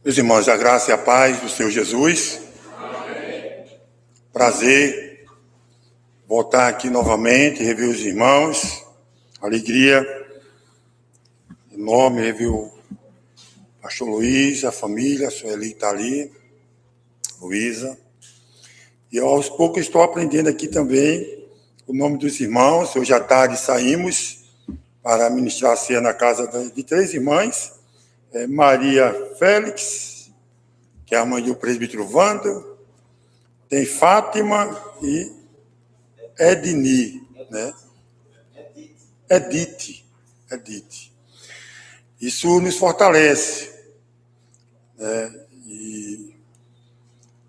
Meus irmãos, a graça e a paz do Senhor Jesus. Amém. Prazer voltar aqui novamente, rever os irmãos. Alegria enorme rever o pastor Luiz, a família, a Sueli está ali, Luísa. E aos poucos estou aprendendo aqui também o nome dos irmãos. Hoje à tarde saímos para ministrar a ceia na casa de 3 irmãs. Maria Félix, que é a mãe do presbítero Wando, tem Fátima e Edni, né? Edith. Isso nos fortalece, né? E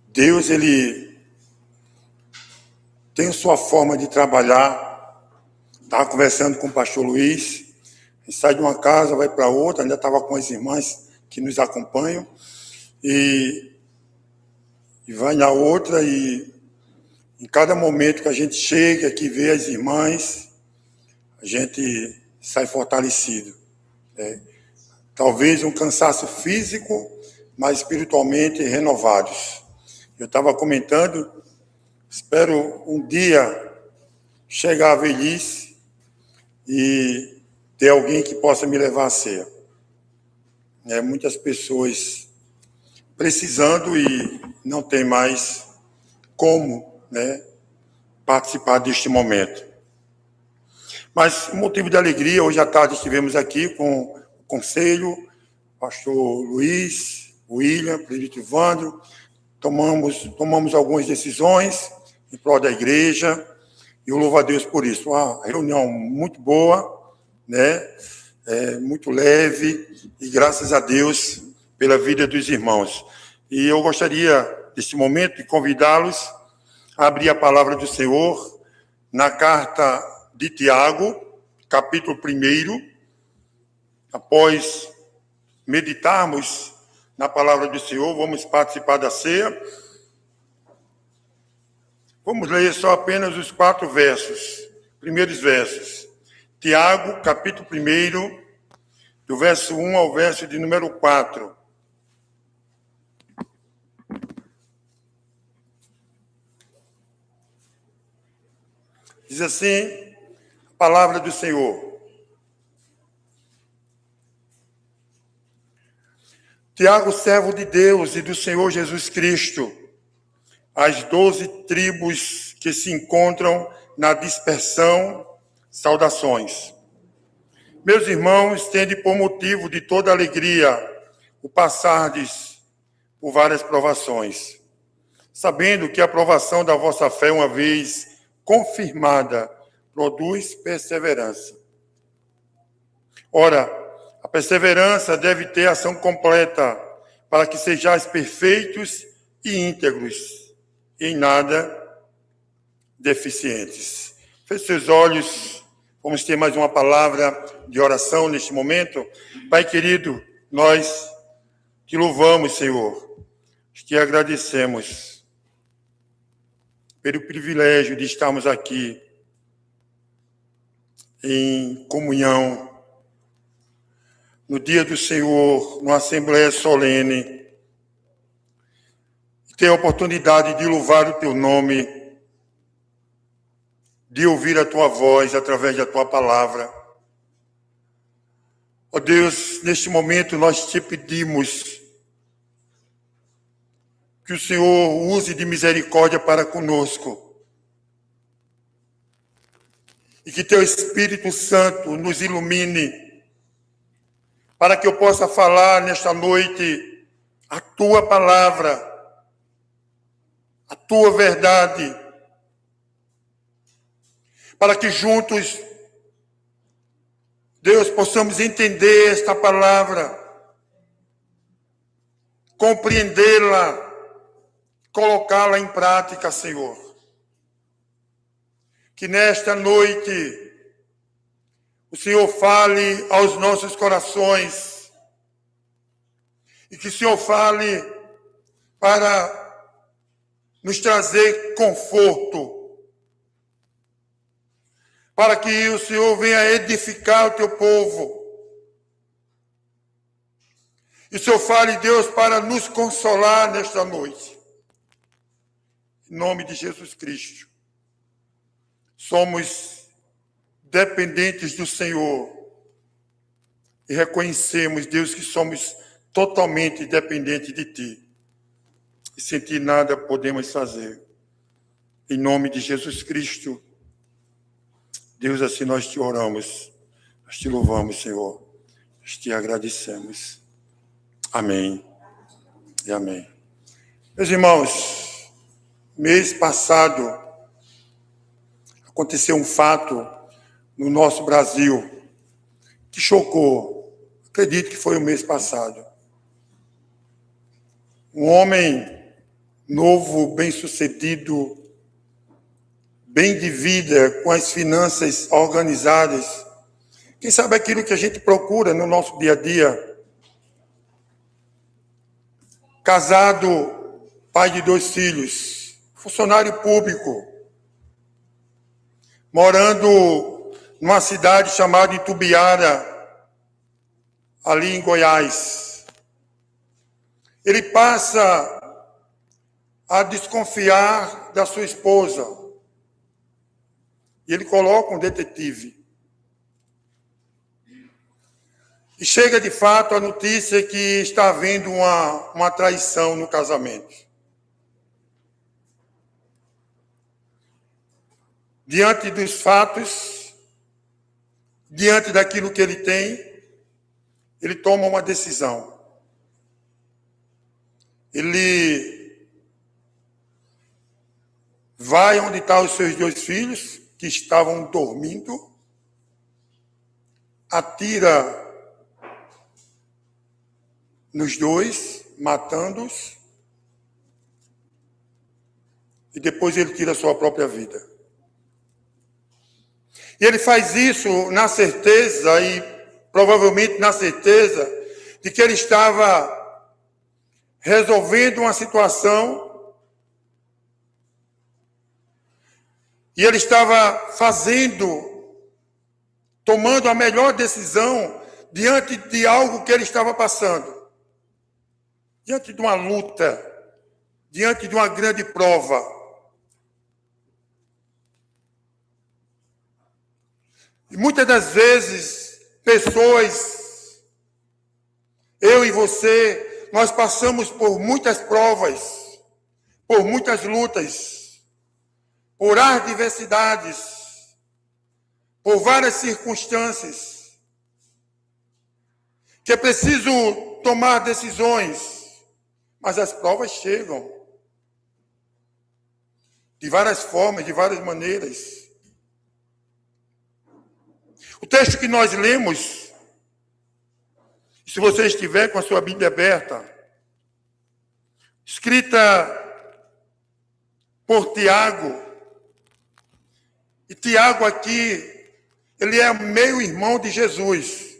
Deus, ele tem a sua forma de trabalhar. Estava conversando com o pastor Luiz, a gente sai de uma casa, vai para outra, ainda estava com as irmãs que nos acompanham, e vai na outra, e em cada momento que a gente chega, que vê as irmãs, a gente sai fortalecido. Talvez um cansaço físico, mas espiritualmente renovados. Eu estava comentando, espero um dia chegar à velhice e ter alguém que possa me levar à ceia. Muitas pessoas precisando e não tem mais como, participar deste momento. Mas motivo de alegria, hoje à tarde estivemos aqui com o conselho, pastor Luiz, William, presbítero Wando, tomamos algumas decisões em prol da igreja, e eu louvo a Deus por isso. Uma reunião muito boa, muito leve, e graças a Deus pela vida dos irmãos. E eu gostaria, neste momento, de convidá-los a abrir a palavra do Senhor na carta de Tiago, capítulo 1. Após meditarmos na palavra do Senhor, vamos participar da ceia. Vamos ler só apenas os 4 primeiros versos. Tiago, capítulo 1, do verso 1 ao verso de número 4. Diz assim a palavra do Senhor. Tiago, servo de Deus e do Senhor Jesus Cristo, as 12 tribos que se encontram na dispersão, saudações. Meus irmãos, tende por motivo de toda alegria o passardes por várias provações, sabendo que a provação da vossa fé, uma vez confirmada, produz perseverança. Ora, a perseverança deve ter ação completa, para que sejais perfeitos e íntegros, e em nada deficientes. Feche seus olhos, vamos ter mais uma palavra de oração neste momento. Pai querido, nós te louvamos, Senhor, te agradecemos pelo privilégio de estarmos aqui em comunhão, no dia do Senhor, numa assembleia solene, ter a oportunidade de louvar o teu nome, de ouvir a tua voz através da tua palavra. Ó Deus, neste momento nós te pedimos que o Senhor use de misericórdia para conosco e que teu Espírito Santo nos ilumine para que eu possa falar nesta noite a tua palavra, a tua verdade, para que juntos, Deus, possamos entender esta palavra, compreendê-la, colocá-la em prática, Senhor. Que nesta noite o Senhor fale aos nossos corações e que o Senhor fale para nos trazer conforto, para que o Senhor venha edificar o teu povo E o Senhor fale, Deus, para nos consolar nesta noite. Em nome de Jesus Cristo. Somos dependentes do Senhor. E reconhecemos, Deus, que somos totalmente dependentes de Ti. E sem Ti nada podemos fazer. Em nome de Jesus Cristo. Deus, assim nós te oramos. Nós te louvamos, Senhor. Nós te agradecemos. Amém e amém. Meus irmãos, mês passado aconteceu um fato no nosso Brasil que chocou. Acredito que foi o mês passado. Um homem novo, bem-sucedido, bem de vida, com as finanças organizadas. Quem sabe aquilo que a gente procura no nosso dia a dia. Casado, pai de 2 filhos, funcionário público, morando numa cidade chamada Itubiara, ali em Goiás. Ele passa a desconfiar da sua esposa. E ele coloca um detetive. E chega, de fato, a notícia que está havendo uma traição no casamento. Diante dos fatos, diante daquilo que ele tem, ele toma uma decisão. Ele vai onde estão os seus 2 filhos, que estavam dormindo, atira nos 2, matando-os, e depois ele tira a sua própria vida. E ele faz isso na certeza, e provavelmente na certeza, de que ele estava resolvendo uma situação, e ele estava tomando a melhor decisão diante de algo que ele estava passando. Diante de uma luta, diante de uma grande prova. E muitas das vezes, pessoas, eu e você, nós passamos por muitas provas, por muitas lutas, por adversidades, por várias circunstâncias, que é preciso tomar decisões. Mas as provas chegam de várias formas, de várias maneiras. O texto que nós lemos, se você estiver com a sua Bíblia aberta, escrita por Tiago, e Tiago aqui, ele é meio-irmão de Jesus.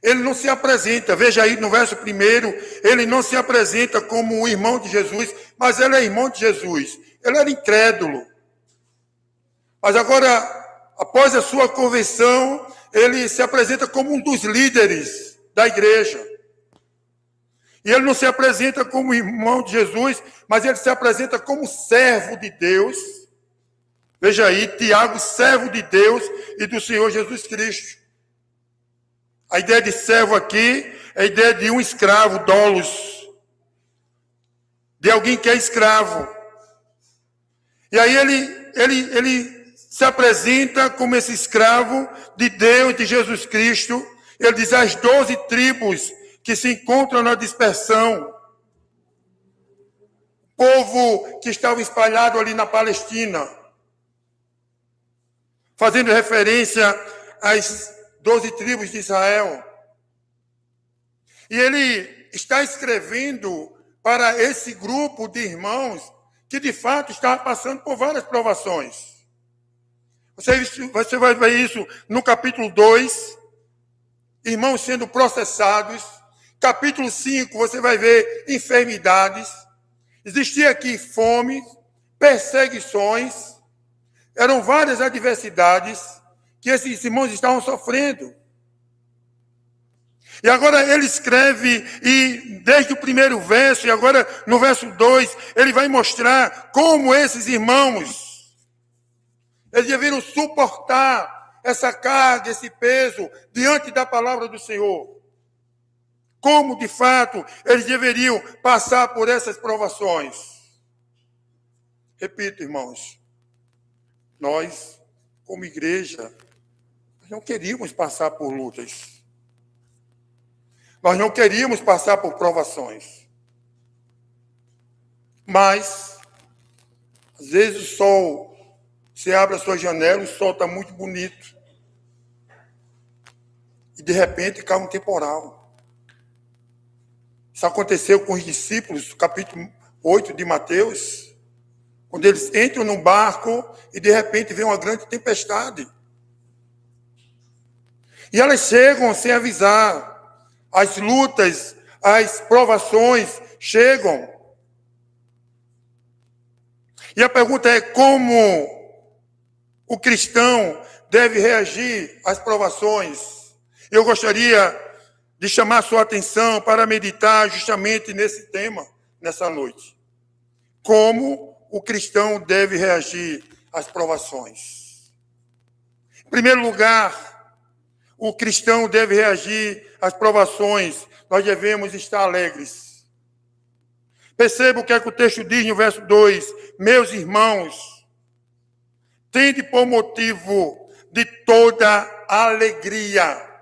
Ele não se apresenta, veja aí no verso 1, ele não se apresenta como um irmão de Jesus, mas ele é irmão de Jesus. Ele era incrédulo. Mas agora, após a sua conversão, ele se apresenta como um dos líderes da igreja. E ele não se apresenta como irmão de Jesus, mas ele se apresenta como servo de Deus. Veja aí, Tiago, servo de Deus e do Senhor Jesus Cristo. A ideia de servo aqui é a ideia de um escravo, doulos, de alguém que é escravo. E aí ele se apresenta como esse escravo de Deus, de Jesus Cristo. Ele diz as 12 tribos que se encontram na dispersão. Povo que estava espalhado ali na Palestina. Fazendo referência às 12 tribos de Israel. E ele está escrevendo para esse grupo de irmãos que, de fato, está passando por várias provações. Você vai ver isso no capítulo 2, irmãos sendo processados. Capítulo 5, você vai ver enfermidades. Existia aqui fome, perseguições. Eram várias adversidades que esses irmãos estavam sofrendo. E agora ele escreve, e desde o primeiro verso, e agora no verso 2, ele vai mostrar como esses irmãos, eles deveriam suportar essa carga, esse peso, diante da palavra do Senhor. Como, de fato, eles deveriam passar por essas provações. Repito, irmãos, nós, como igreja, não queríamos passar por lutas. Nós não queríamos passar por provações. Mas, às vezes o sol, você abre a sua janela, o sol está muito bonito. E, de repente, cai um temporal. Isso aconteceu com os discípulos, capítulo 8 de Mateus, quando eles entram num barco e, de repente, vem uma grande tempestade. E elas chegam sem avisar. As lutas, as provações chegam. E a pergunta é como o cristão deve reagir às provações. Eu gostaria de chamar sua atenção para meditar justamente nesse tema, nessa noite. Como o cristão deve reagir às provações. Em primeiro lugar, o cristão deve reagir às provações. Nós devemos estar alegres. Perceba o que é que o texto diz no verso 2. Meus irmãos, tende por motivo de toda alegria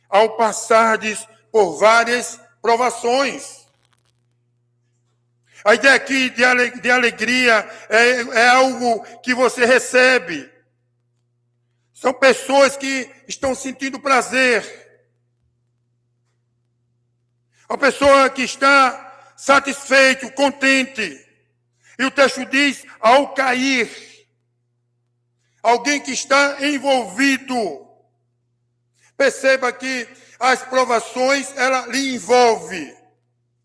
ao passardes por várias provações. A ideia aqui de alegria é algo que você recebe. São pessoas que estão sentindo prazer. Uma pessoa que está satisfeito, contente. E o texto diz, ao cair, alguém que está envolvido. Perceba que as provações, ela lhe envolve.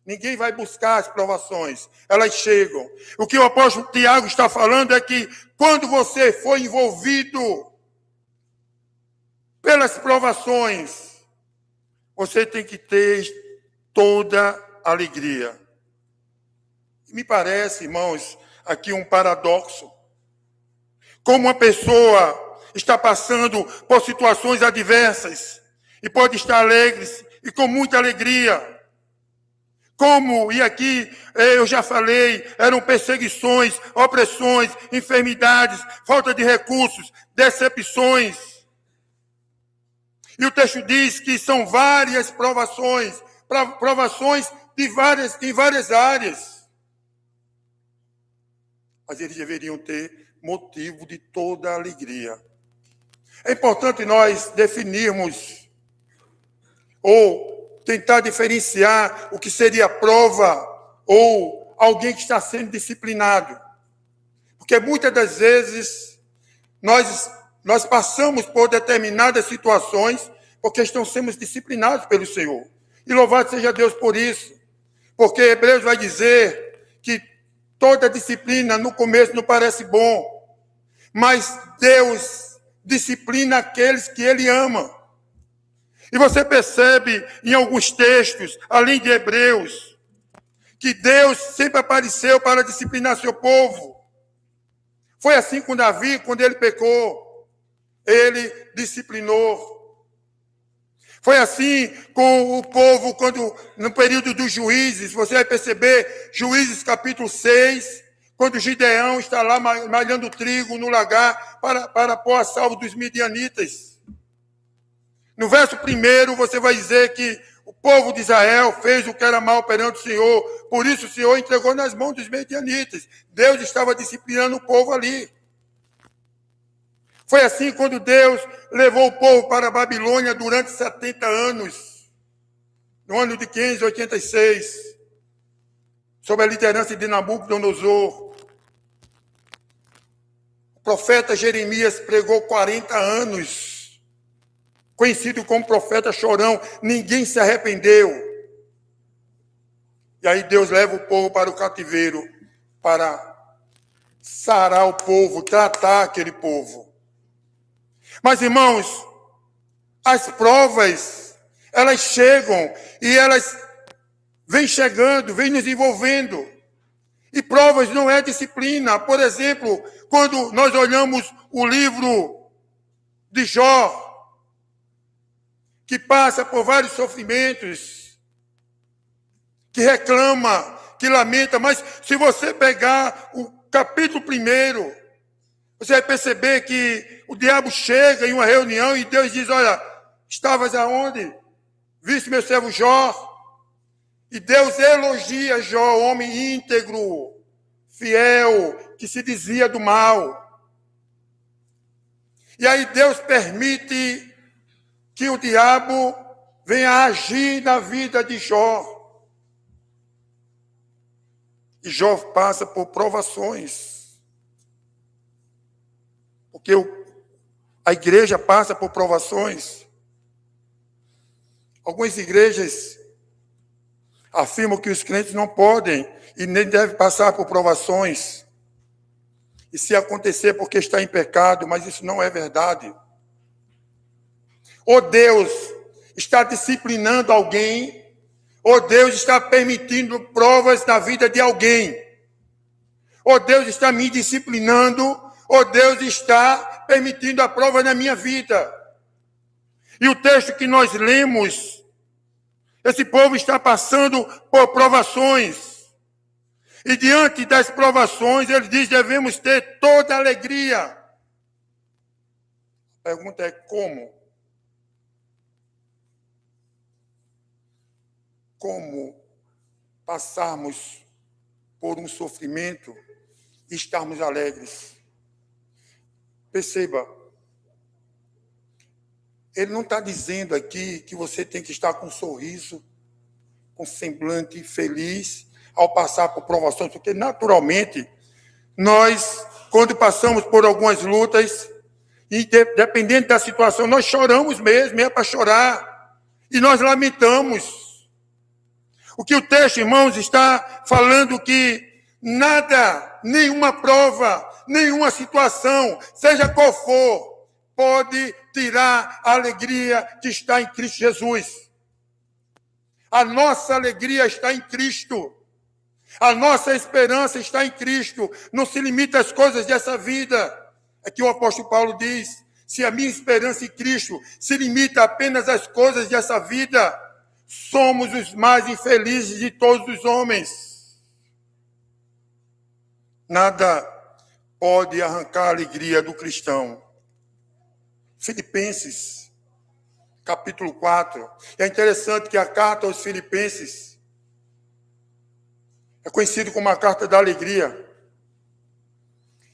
Ninguém vai buscar as provações, elas chegam. O que o apóstolo Tiago está falando é que quando você for envolvido pelas provações, você tem que ter toda alegria. Me parece, irmãos, aqui um paradoxo. Como uma pessoa está passando por situações adversas e pode estar alegre e com muita alegria. Como, e aqui eu já falei, eram perseguições, opressões, enfermidades, falta de recursos, decepções. E o texto diz que são várias provações em várias áreas. Mas eles deveriam ter motivo de toda alegria. É importante nós definirmos ou tentar diferenciar o que seria prova ou alguém que está sendo disciplinado. Porque muitas das vezes nós passamos por determinadas situações porque estamos sendo disciplinados pelo Senhor. E louvado seja Deus por isso. Porque Hebreus vai dizer que toda disciplina no começo não parece bom, mas Deus disciplina aqueles que Ele ama. E você percebe em alguns textos, além de Hebreus, que Deus sempre apareceu para disciplinar seu povo. Foi assim com Davi, quando ele pecou, ele disciplinou. Foi assim com o povo, quando no período dos juízes, você vai perceber, Juízes capítulo 6, quando Gideão está lá malhando trigo no lagar para pôr a salvo dos midianitas. No verso 1, você vai dizer que o povo de Israel fez o que era mal perante o Senhor, por isso o Senhor entregou nas mãos dos midianitas. Deus estava disciplinando o povo ali. Foi assim quando Deus levou o povo para a Babilônia durante 70 anos, no ano de 586, sob a liderança de Nabucodonosor. O profeta Jeremias pregou 40 anos, conhecido como profeta chorão, ninguém se arrependeu. E aí Deus leva o povo para o cativeiro, para sarar o povo, tratar aquele povo. Mas, irmãos, as provas, Elas chegam e elas vêm chegando, vêm nos envolvendo. E provas não é disciplina. Por exemplo, quando nós olhamos o livro de Jó, que passa por vários sofrimentos, que reclama, que lamenta, mas se você pegar o capítulo 1, você vai perceber que o diabo chega em uma reunião e Deus diz, olha, estavas aonde? Viste meu servo Jó? E Deus elogia Jó, homem íntegro, fiel, que se desvia do mal. E aí Deus permite que o diabo venha agir na vida de Jó. E Jó passa por provações. Porque a igreja passa por provações. Algumas igrejas afirmam que os crentes não podem e nem devem passar por provações. E se acontecer porque está em pecado, mas isso não é verdade. Ou Deus está disciplinando alguém, ou Deus está permitindo provas na vida de alguém. Ou Deus está me disciplinando, ou Deus está permitindo a prova na minha vida. E o texto que nós lemos, esse povo está passando por provações. E diante das provações, ele diz, devemos ter toda a alegria. A pergunta é como? Como passarmos por um sofrimento e estarmos alegres? Perceba, ele não está dizendo aqui que você tem que estar com um sorriso, com semblante feliz, ao passar por provações, porque naturalmente nós, quando passamos por algumas lutas, e dependendo da situação, nós choramos mesmo, é para chorar, e nós lamentamos. O que o texto, irmãos, está falando que nada, nenhuma prova, nenhuma situação, seja qual for, pode tirar a alegria que está em Cristo Jesus. A nossa alegria está em Cristo. A nossa esperança está em Cristo. Não se limita às coisas dessa vida. É que o apóstolo Paulo diz, se a minha esperança em Cristo se limita apenas às coisas dessa vida, somos os mais infelizes de todos os homens. Nada pode arrancar a alegria do cristão. Filipenses, capítulo 4. É interessante que a carta aos Filipenses é conhecida como a carta da alegria.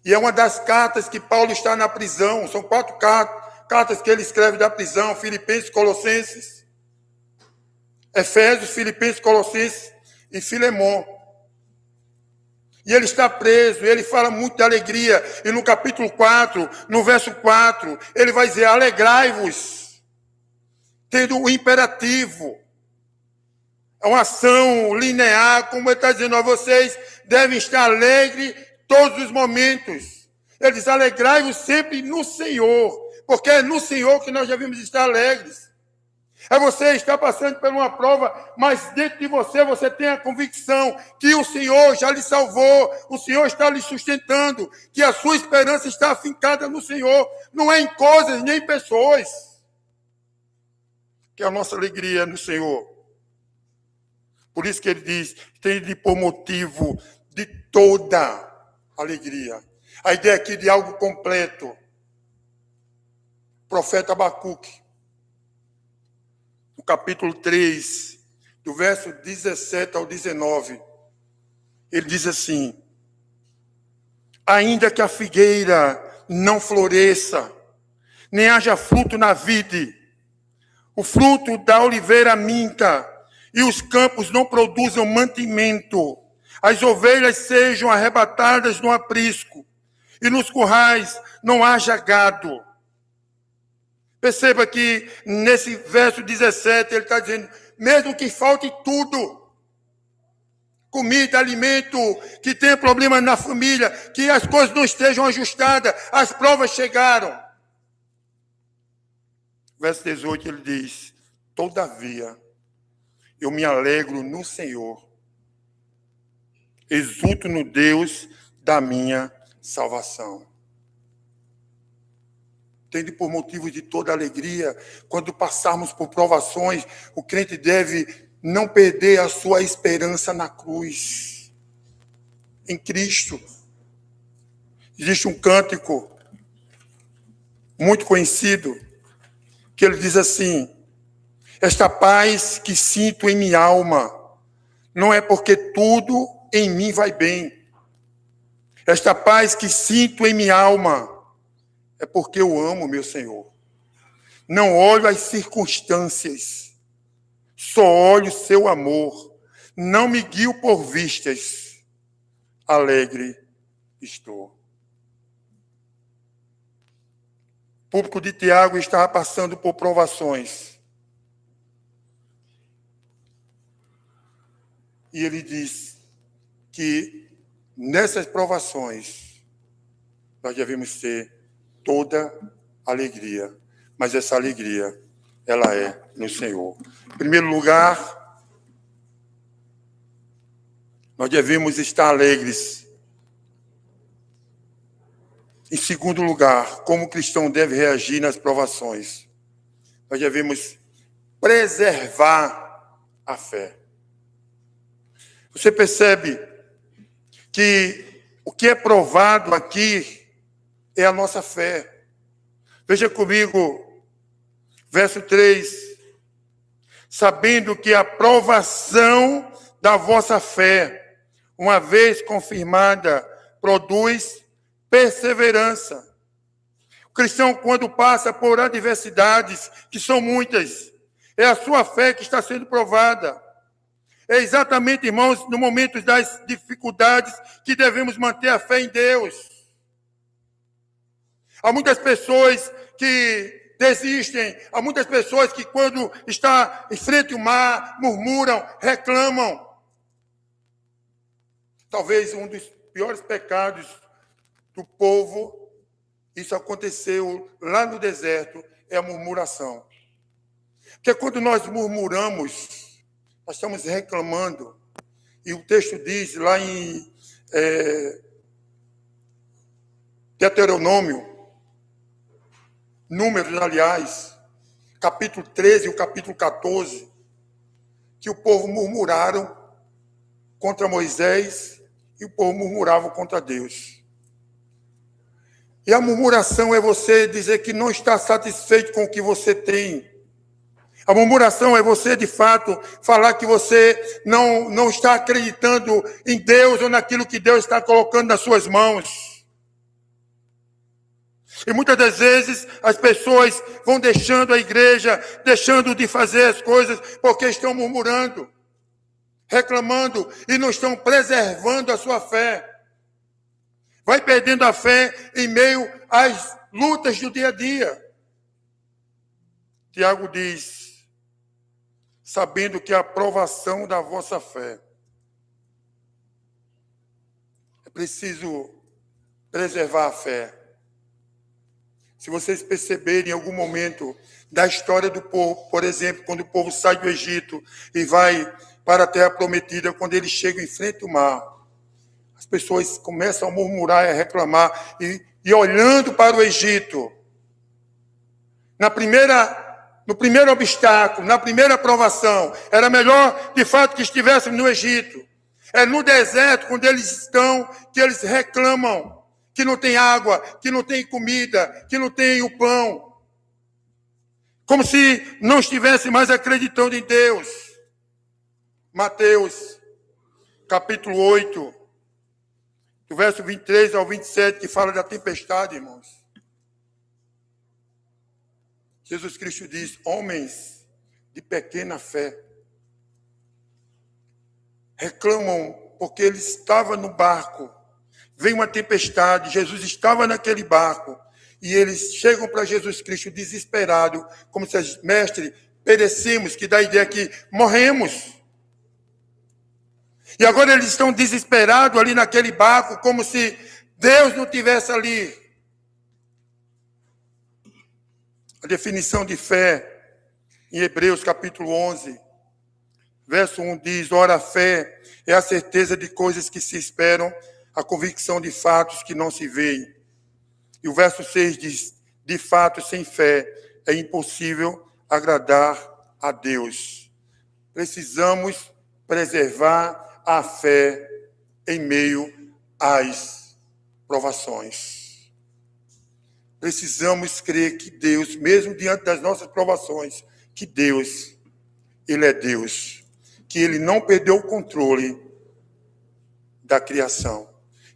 E é uma das cartas que Paulo está na prisão. São 4 cartas que ele escreve da prisão. Filipenses, Colossenses, Efésios, Filipenses, Colossenses e Filemon. E ele está preso, ele fala muito de alegria. E no capítulo 4, no verso 4, ele vai dizer, alegrai-vos, tendo o imperativo. É uma ação linear, como ele está dizendo, vocês devem estar alegres todos os momentos. Ele diz, alegrai-vos sempre no Senhor, porque é no Senhor que nós devemos estar alegres. É você estar passando por uma prova, mas dentro de você, você tem a convicção que o Senhor já lhe salvou, o Senhor está lhe sustentando, que a sua esperança está afincada no Senhor, não é em coisas nem em pessoas. Que a nossa alegria é no Senhor. Por isso que ele diz, tem por motivo de toda alegria. A ideia aqui de algo completo. O profeta Abacuque, no capítulo 3, do verso 17 ao 19, ele diz assim, ainda que a figueira não floresça, nem haja fruto na vide, o fruto da oliveira minta, e os campos não produzam mantimento, as ovelhas sejam arrebatadas no aprisco, e nos currais não haja gado. Perceba que nesse verso 17 ele está dizendo, mesmo que falte tudo, comida, alimento, que tenha problema na família, que as coisas não estejam ajustadas, as provas chegaram. Verso 18 ele diz, Todavia, eu me alegro no Senhor, exulto no Deus da minha salvação. Tende por motivo de toda alegria, quando passarmos por provações, o crente deve não perder a sua esperança na cruz, em Cristo. Existe um cântico muito conhecido, que ele diz assim: esta paz que sinto em minha alma, não é porque tudo em mim vai bem. Esta paz que sinto em minha alma, é porque eu amo meu Senhor. Não olho as circunstâncias, só olho seu amor. Não me guio por vistas, alegre estou. O público de Tiago estava passando por provações. E ele diz que nessas provações nós devemos ter toda alegria, mas essa alegria, ela é no Senhor. Em primeiro lugar, nós devemos estar alegres. Em segundo lugar, como o cristão deve reagir nas provações? Nós devemos preservar a fé. Você percebe que o que é provado aqui é a nossa fé. Veja comigo, verso 3. Sabendo que a provação da vossa fé, uma vez confirmada, produz perseverança. O cristão, quando passa por adversidades, que são muitas, é a sua fé que está sendo provada. É exatamente, irmãos, no momento das dificuldades que devemos manter a fé em Deus. Há muitas pessoas que desistem, há muitas pessoas que, quando está em frente ao mar, murmuram, reclamam. Talvez um dos piores pecados do povo, isso aconteceu lá no deserto, é a murmuração. Porque quando nós murmuramos, nós estamos reclamando. E o texto diz lá em Deuteronômio, Números, aliás, capítulo 13 e o capítulo 14, que o povo murmuraram contra Moisés e o povo murmurava contra Deus. E a murmuração é você dizer que não está satisfeito com o que você tem. A murmuração é você, de fato, falar que você não está acreditando em Deus ou naquilo que Deus está colocando nas suas mãos. E muitas das vezes as pessoas vão deixando a igreja, deixando de fazer as coisas, porque estão murmurando, reclamando e não estão preservando a sua fé. Vai perdendo a fé em meio às lutas do dia a dia. Tiago diz: sabendo que a aprovação da vossa fé, é preciso preservar a fé. Se vocês perceberem em algum momento da história do povo, por exemplo, quando o povo sai do Egito e vai para a terra prometida, quando eles chegam em frente ao mar, as pessoas começam a murmurar e a reclamar, e olhando para o Egito, no primeiro obstáculo, na primeira provação, era melhor, de fato, que estivéssemos no Egito. É no deserto, quando eles estão, que eles reclamam que não tem água, que não tem comida, que não tem o pão. Como se não estivesse mais acreditando em Deus. Mateus, capítulo 8, do verso 23 ao 27, que fala da tempestade, irmãos. Jesus Cristo diz: homens de pequena fé, reclamam porque ele estava no barco, veio uma tempestade, Jesus estava naquele barco, e eles chegam para Jesus Cristo desesperado, como se, mestre, perecemos, que dá a ideia que morremos. E agora eles estão desesperados ali naquele barco, como se Deus não estivesse ali. A definição de fé Em Hebreus, capítulo 11, verso 1 diz: ora, a fé é a certeza de coisas que se esperam, a convicção de fatos que não se veem. E o verso 6 diz: de fato, sem fé é impossível agradar a Deus. Precisamos preservar a fé em meio às provações. Precisamos crer que Deus, mesmo diante das nossas provações, que Deus, Ele é Deus, que Ele não perdeu o controle da criação,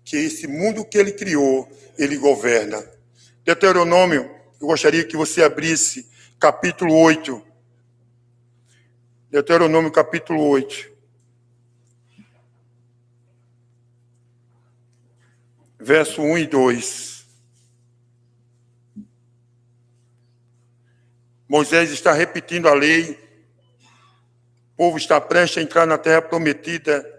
que esse mundo que Ele criou, Ele governa. Deuteronômio, eu gostaria que você abrisse capítulo 8. Deuteronômio, capítulo 8. Verso 1 e 2. Moisés está repetindo a lei. O povo está prestes a entrar na terra prometida.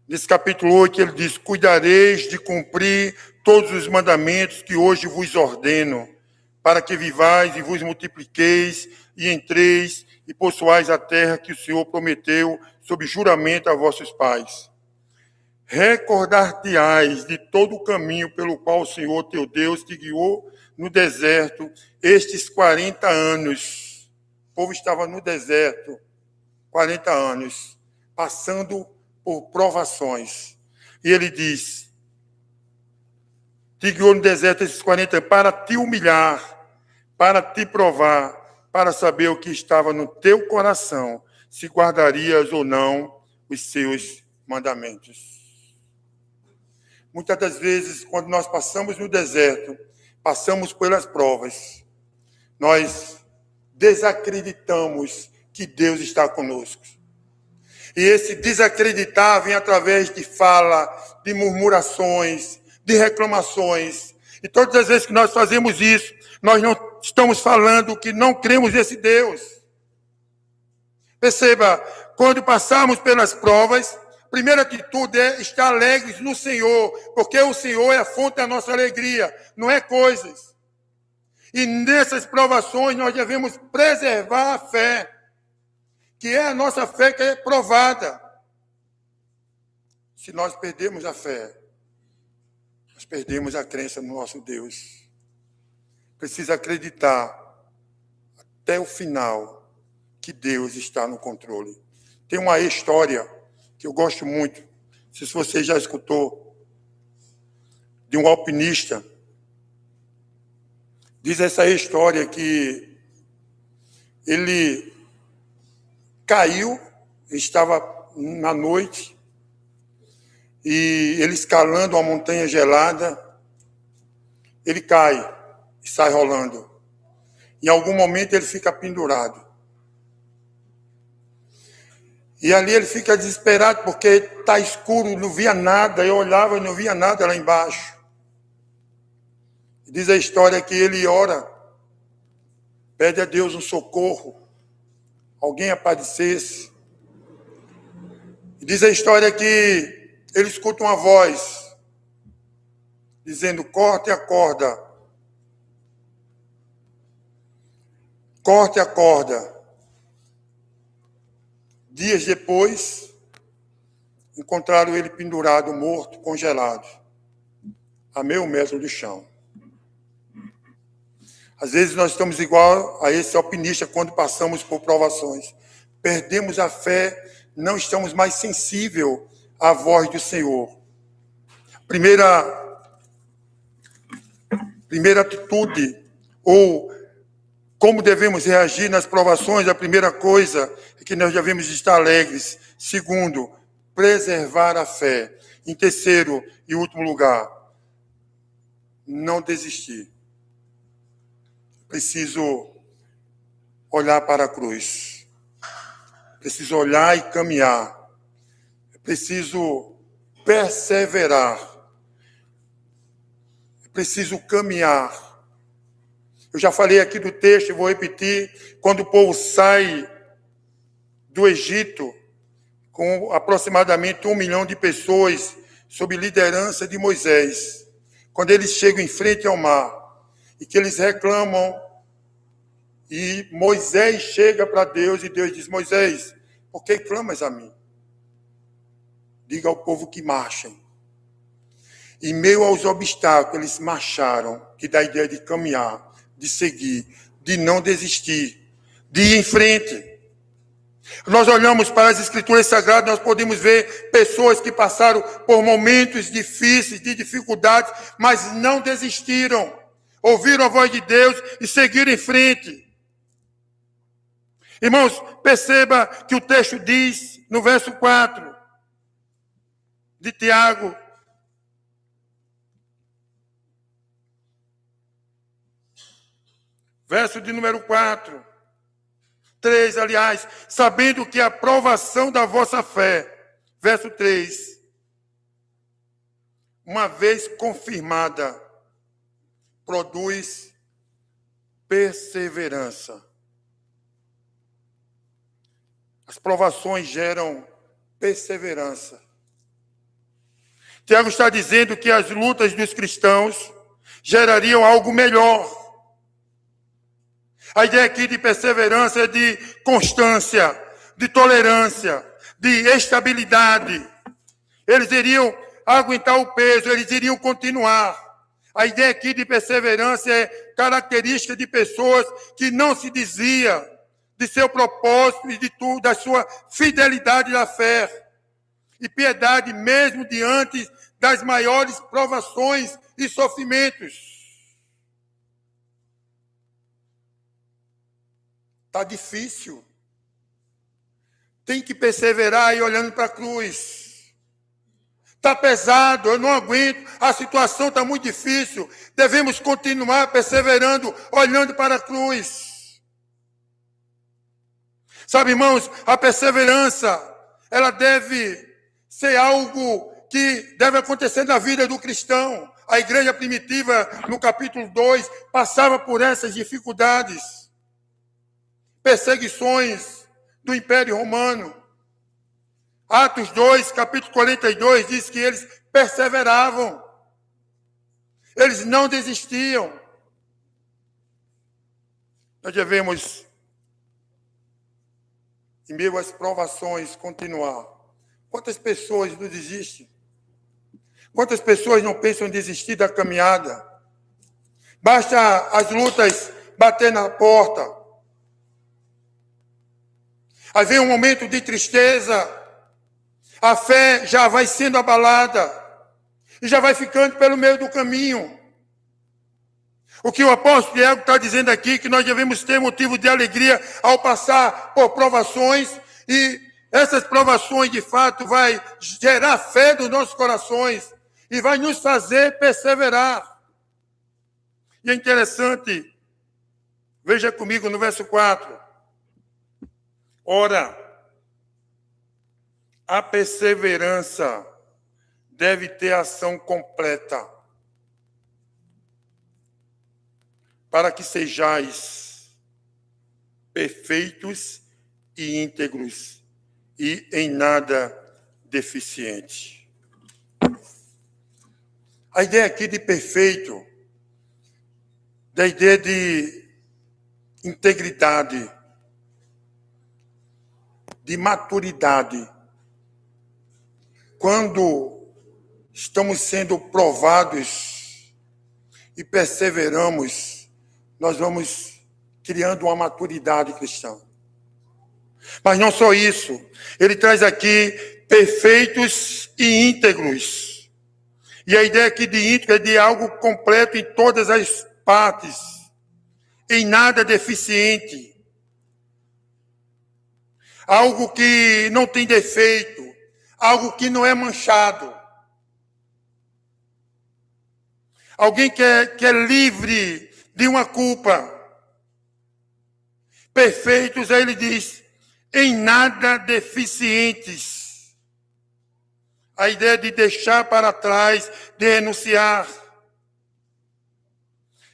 Nesse capítulo 8, ele diz: cuidareis de cumprir todos os mandamentos que hoje vos ordeno, para que vivais e vos multipliqueis, e entreis e possuais a terra que o Senhor prometeu sob juramento a vossos pais. Recordar-te-ás de todo o caminho pelo qual o Senhor teu Deus te guiou no deserto estes 40 anos. O povo estava no deserto 40 anos, passando por provações. E ele diz: te guiou no deserto esses 40 anos para te humilhar, para te provar, para saber o que estava no teu coração, se guardarias ou não os seus mandamentos. Muitas das vezes, quando nós passamos no deserto, passamos pelas provas, nós desacreditamos que Deus está conosco. E esse desacreditar vem através de fala, de murmurações, de reclamações. E todas as vezes que nós fazemos isso, nós não estamos falando que não cremos nesse Deus. Perceba, quando passarmos pelas provas, a primeira atitude é estar alegres no Senhor, porque o Senhor é a fonte da nossa alegria, não é coisas. E nessas provações nós devemos preservar a fé, que é a nossa fé que é provada. Se nós perdemos a fé, nós perdemos a crença no nosso Deus. Precisa acreditar até o final que Deus está no controle. Tem uma história que eu gosto muito, não sei se você já escutou, de um alpinista. Diz essa história que ele caiu, estava na noite, e ele escalando uma montanha gelada, ele cai e sai rolando. Em algum momento ele fica pendurado. E ali ele fica desesperado porque está escuro, não via nada. Eu olhava e não via nada lá embaixo. Diz a história que ele ora, pede a Deus um socorro, alguém aparecesse. Diz a história que ele escuta uma voz dizendo: corte a corda. Corte a corda. Dias depois, encontraram ele pendurado, morto, congelado, a meio metro do chão. Às vezes nós estamos igual a esse alpinista quando passamos por provações. Perdemos a fé, não estamos mais sensíveis à voz do Senhor. Primeira atitude, ou como devemos reagir nas provações, a primeira coisa é que nós devemos estar alegres. Segundo, preservar a fé. Em terceiro e último lugar, não desistir. Preciso olhar para a cruz. Preciso olhar e caminhar. Preciso perseverar. Preciso caminhar. Eu já falei aqui do texto e vou repetir. Quando o povo sai do Egito, com aproximadamente 1 milhão de pessoas, sob liderança de Moisés, quando eles chegam em frente ao mar, e que eles reclamam E Moisés chega para Deus e Deus diz: Moisés, por que clamas a mim? Diga ao povo que marchem. Em meio aos obstáculos, eles marcharam, que dá a ideia de caminhar, de seguir, de não desistir, de ir em frente. Nós olhamos para as Escrituras Sagradas, nós podemos ver pessoas que passaram por momentos difíceis, de dificuldades, mas não desistiram. Ouviram a voz de Deus e seguiram em frente. Irmãos, perceba que o texto diz, no verso 4 de Tiago, verso de número 4, 3, aliás, sabendo que a provação da vossa fé, verso 3, uma vez confirmada, produz perseverança. As provações geram perseverança. Tiago está dizendo que as lutas dos cristãos gerariam algo melhor. A ideia aqui de perseverança é de constância, de tolerância, de estabilidade. Eles iriam aguentar o peso, eles iriam continuar. A ideia aqui de perseverança é característica de pessoas que não se desviam de seu propósito e de tudo, da sua fidelidade da fé e piedade, mesmo diante das maiores provações e sofrimentos. Está difícil. Tem que perseverar aí olhando para a cruz. Está pesado, eu não aguento, a situação está muito difícil. Devemos continuar perseverando, olhando para a cruz. Sabe, irmãos, a perseverança, ela deve ser algo que deve acontecer na vida do cristão. A igreja primitiva, no capítulo 2, passava por essas dificuldades. Perseguições do Império Romano. Atos 2, capítulo 42, diz que eles perseveravam. Eles não desistiam. Nós devemos, em meio às provações, continuar. Quantas pessoas não desistem? Quantas pessoas não pensam em desistir da caminhada? Basta as lutas bater na porta. Aí vem um momento de tristeza, a fé já vai sendo abalada e já vai ficando pelo meio do caminho. O que o apóstolo Tiago está dizendo aqui, que nós devemos ter motivo de alegria ao passar por provações, e essas provações, de fato, vai gerar fé nos nossos corações e vai nos fazer perseverar. E é interessante, veja comigo no verso 4. Ora, a perseverança deve ter ação completa, para que sejais perfeitos e íntegros e em nada deficiente. A ideia aqui de perfeito, da ideia de integridade, de maturidade. Quando estamos sendo provados e perseveramos, nós vamos criando uma maturidade cristã. Mas não só isso, ele traz aqui perfeitos e íntegros. E a ideia aqui de íntegro é de algo completo em todas as partes, em nada deficiente. Algo que não tem defeito, algo que não é manchado. Alguém que é livre de uma culpa. Perfeitos, aí ele diz, em nada deficientes. A ideia de deixar para trás, de renunciar.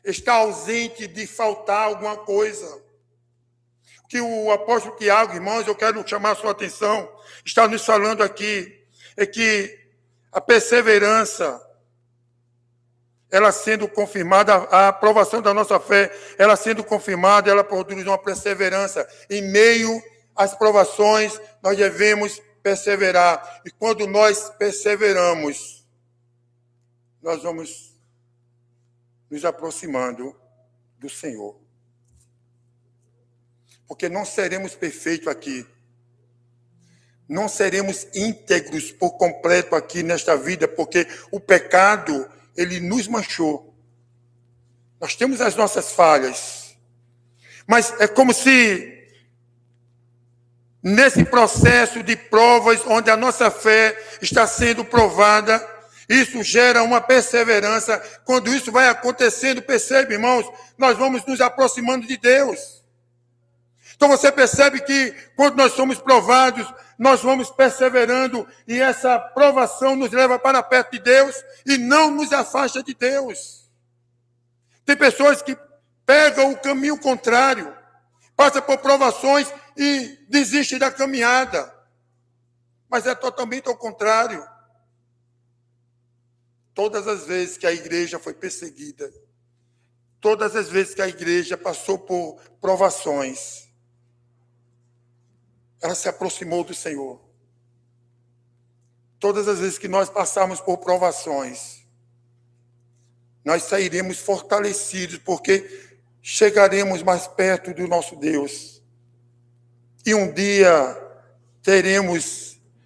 Está ausente de faltar alguma coisa. Que o apóstolo Tiago, irmãos, eu quero chamar a sua atenção, está nos falando aqui, é que a perseverança, ela sendo confirmada, a aprovação da nossa fé, ela sendo confirmada, ela produz uma perseverança. Em meio às provações, nós devemos perseverar. E quando nós perseveramos, nós vamos nos aproximando do Senhor. Porque não seremos perfeitos aqui. Não seremos íntegros por completo aqui nesta vida, porque o pecado, ele nos manchou. Nós temos as nossas falhas. Mas é como se, nesse processo de provas, onde a nossa fé está sendo provada, isso gera uma perseverança. Quando isso vai acontecendo, percebe, irmãos, nós vamos nos aproximando de Deus. Então você percebe que quando nós somos provados, nós vamos perseverando e essa provação nos leva para perto de Deus e não nos afasta de Deus. Tem pessoas que pegam o caminho contrário, passam por provações e desistem da caminhada. Mas é totalmente ao contrário. Todas as vezes que a igreja foi perseguida, todas as vezes que a igreja passou por provações, ela se aproximou do Senhor. Todas as vezes que nós passarmos por provações, nós sairemos fortalecidos, porque chegaremos mais perto do nosso Deus. E um dia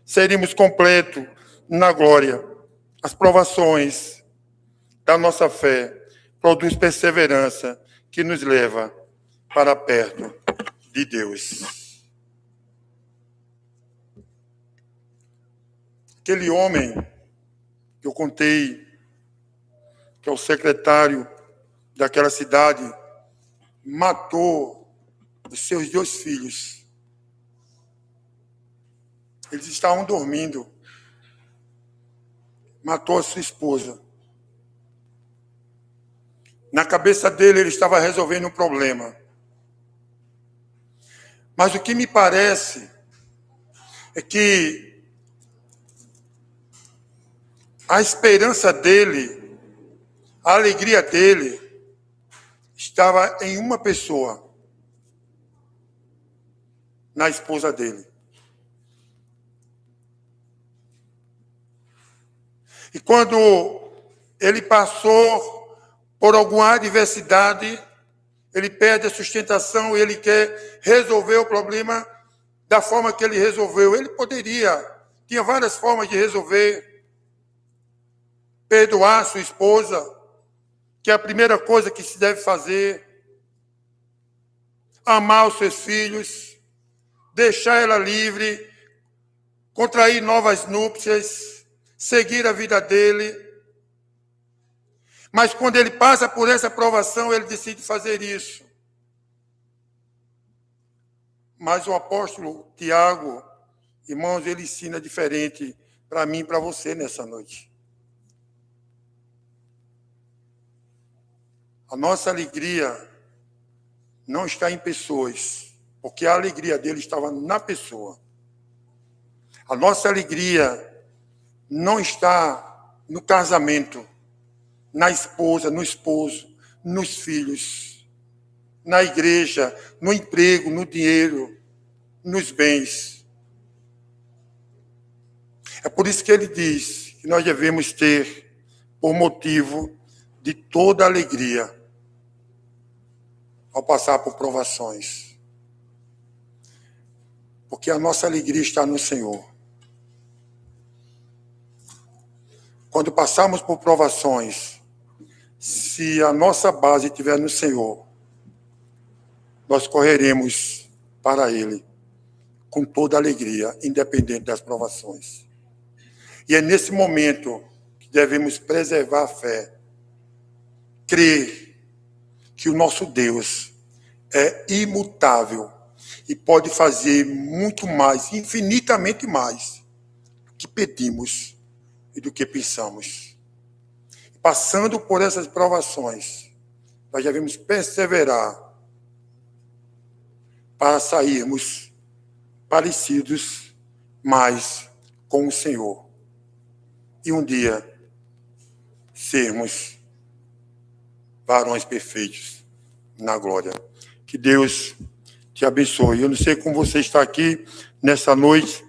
seremos completos na glória. As provações da nossa fé produzem perseverança que nos leva para perto de Deus. Aquele homem que eu contei, que é o secretário daquela cidade, matou os seus 2 filhos. Eles estavam dormindo. Matou a sua esposa. Na cabeça dele, ele estava resolvendo um problema. Mas o que me parece é que a esperança dele, a alegria dele, estava em uma pessoa, na esposa dele. E quando ele passou por alguma adversidade, ele perde a sustentação e ele quer resolver o problema da forma que ele resolveu. Ele tinha várias formas de resolver. Perdoar sua esposa, que é a primeira coisa que se deve fazer. Amar os seus filhos, deixar ela livre, contrair novas núpcias, seguir a vida dele. Mas quando ele passa por essa provação, ele decide fazer isso. Mas o apóstolo Tiago, irmãos, ele ensina diferente para mim e para você nessa noite. A nossa alegria não está em pessoas, porque a alegria dele estava na pessoa. A nossa alegria não está no casamento, na esposa, no esposo, nos filhos, na igreja, no emprego, no dinheiro, nos bens. É por isso que ele diz que nós devemos ter, por motivo de toda alegria, ao passar por provações. Porque a nossa alegria está no Senhor. Quando passarmos por provações, se a nossa base estiver no Senhor, nós correremos para Ele com toda alegria, independente das provações. E é nesse momento que devemos preservar a fé, crer que o nosso Deus é imutável e pode fazer muito mais, infinitamente mais, do que pedimos e do que pensamos. Passando por essas provações, nós devemos perseverar para sairmos parecidos mais com o Senhor. E um dia sermos varões perfeitos na glória. Que Deus te abençoe. Eu não sei como você está aqui nessa noite.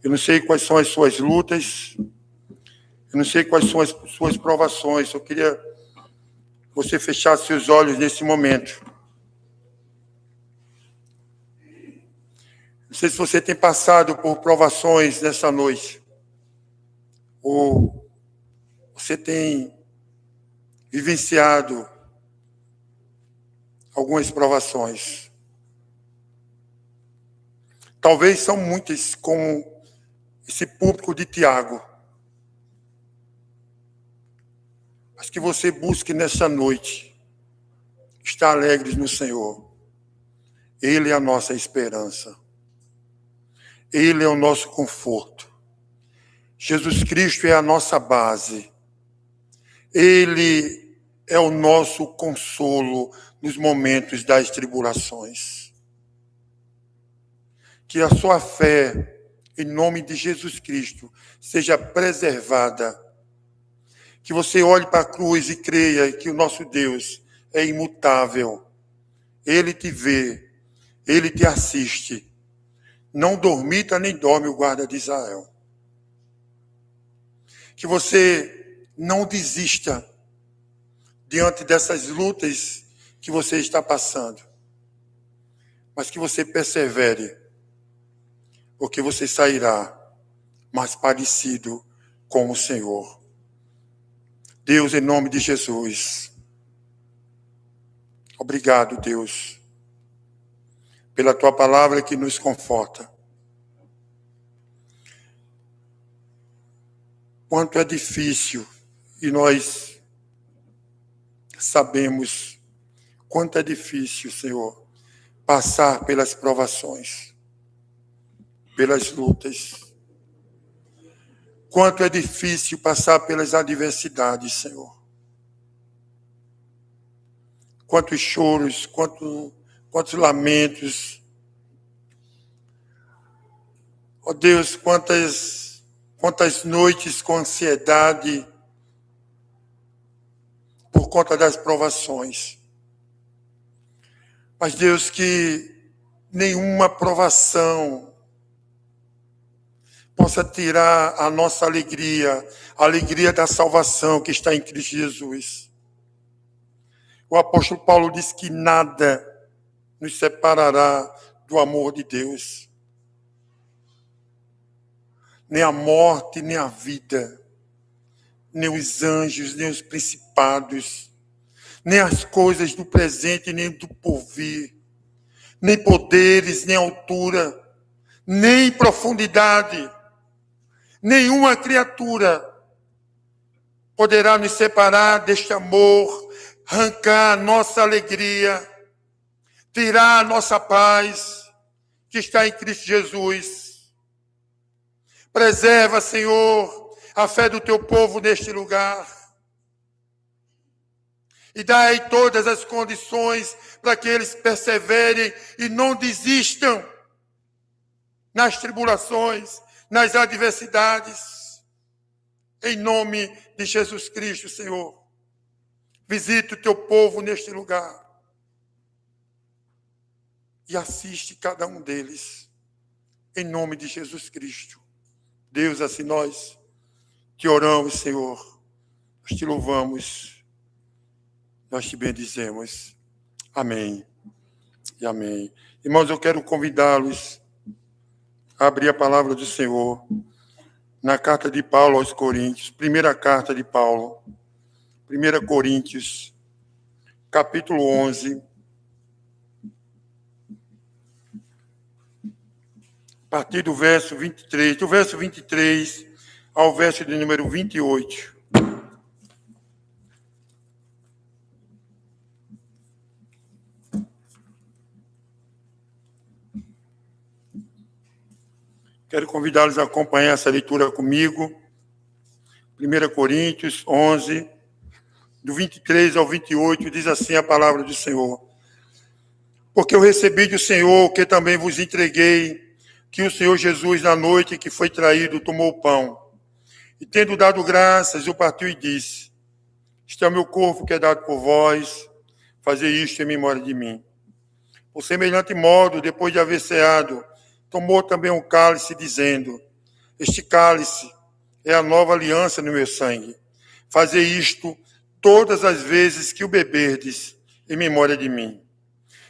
Eu não sei quais são as suas lutas. Eu não sei quais são as suas provações. Eu queria que você fechasse seus olhos nesse momento. Não sei se você tem passado por provações nessa noite, ou você tem vivenciado algumas provações. Talvez são muitas, como esse público de Tiago. Mas que você busque nessa noite estar alegres no Senhor. Ele é a nossa esperança. Ele é o nosso conforto. Jesus Cristo é a nossa base. Ele é o nosso consolo nos momentos das tribulações. Que a sua fé, em nome de Jesus Cristo, seja preservada. Que você olhe para a cruz e creia que o nosso Deus é imutável. Ele te vê, ele te assiste. Não dormita nem dorme o guarda de Israel. Que você não desista diante dessas lutas que você está passando, mas que você persevere, porque você sairá mais parecido com o Senhor. Deus, em nome de Jesus, obrigado, Deus, pela tua palavra que nos conforta. Quanto é difícil, e nós sabemos quanto é difícil, Senhor, passar pelas provações, pelas lutas. Quanto é difícil passar pelas adversidades, Senhor. Quantos choros, quantos lamentos. Ó Deus, quantas noites com ansiedade por conta das provações. Mas, Deus, que nenhuma provação possa tirar a nossa alegria, a alegria da salvação que está em Cristo Jesus. O apóstolo Paulo diz que nada nos separará do amor de Deus. Nem a morte, nem a vida, nem os anjos, nem os principados, nem as coisas do presente, nem do porvir, nem poderes, nem altura, nem profundidade, nenhuma criatura poderá nos separar deste amor, arrancar nossa alegria, tirar a nossa paz que está em Cristo Jesus. Preserva, Senhor, a fé do teu povo neste lugar. E dai todas as condições para que eles perseverem e não desistam nas tribulações, nas adversidades. Em nome de Jesus Cristo, Senhor. Visita o teu povo neste lugar. E assiste cada um deles. Em nome de Jesus Cristo. Deus, assim nós te oramos, Senhor. Nós te louvamos. Nós te bendizemos. Amém. E amém. Irmãos, eu quero convidá-los a abrir a palavra do Senhor na carta de Paulo aos Coríntios, primeira carta de Paulo, 1 Coríntios, capítulo 11, a partir do verso 23, do verso 23 ao verso de número 28. Quero convidá-los a acompanhar essa leitura comigo. 1 Coríntios 11, do 23 ao 28, diz assim a palavra do Senhor. Porque eu recebi do Senhor, que também vos entreguei, que o Senhor Jesus, na noite que foi traído, tomou o pão. E tendo dado graças, o partiu e disse, Este é o meu corpo que é dado por vós, fazei isto em memória de mim. Por semelhante modo, depois de haver ceado, tomou também um cálice, dizendo: este cálice é a nova aliança no meu sangue. Fazei isto todas as vezes que o beberdes, em memória de mim.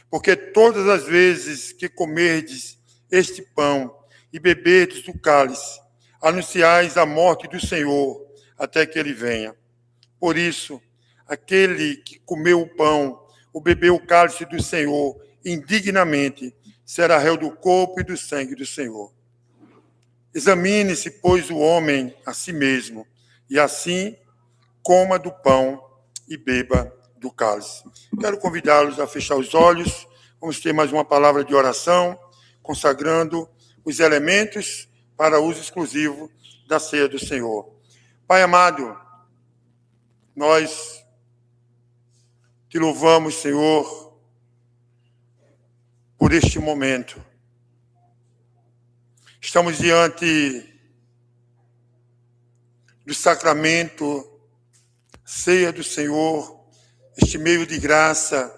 Porque todas as vezes que comerdes este pão e beberdes do cálice, anunciais a morte do Senhor, até que ele venha. Por isso, aquele que comeu o pão ou bebeu o cálice do Senhor indignamente, será réu do corpo e do sangue do Senhor. Examine-se, pois, o homem a si mesmo, e assim coma do pão e beba do cálice. Quero convidá-los a fechar os olhos. Vamos ter mais uma palavra de oração, consagrando os elementos para uso exclusivo da ceia do Senhor. Pai amado, nós te louvamos, Senhor, por este momento. Estamos diante do sacramento, ceia do Senhor, este meio de graça,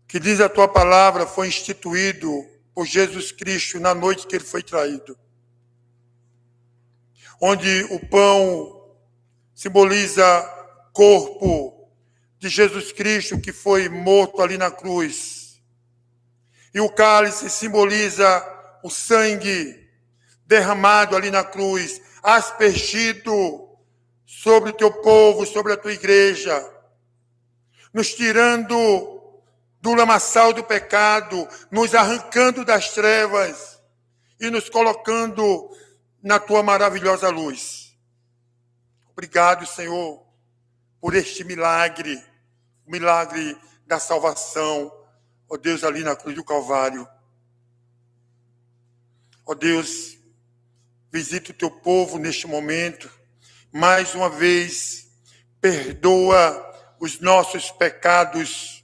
que diz a tua palavra, foi instituído por Jesus Cristo na noite que ele foi traído. Onde o pão simboliza corpo de Jesus Cristo que foi morto ali na cruz. E o cálice simboliza o sangue derramado ali na cruz, aspergido sobre o teu povo, sobre a tua igreja, nos tirando do lamaçal do pecado, nos arrancando das trevas e nos colocando na tua maravilhosa luz. Obrigado, Senhor, por este milagre, o milagre da salvação, ó Deus, ali na cruz do Calvário. Ó Deus, visita o teu povo neste momento, mais uma vez, perdoa os nossos pecados.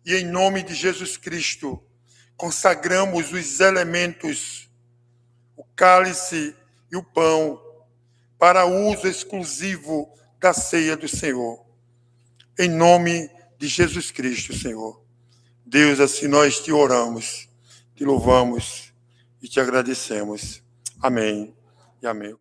E em nome de Jesus Cristo, consagramos os elementos, o cálice e o pão, para uso exclusivo da ceia do Senhor. Em nome de Jesus Cristo, Senhor. Deus, assim nós te oramos, te louvamos e te agradecemos. Amém e amém.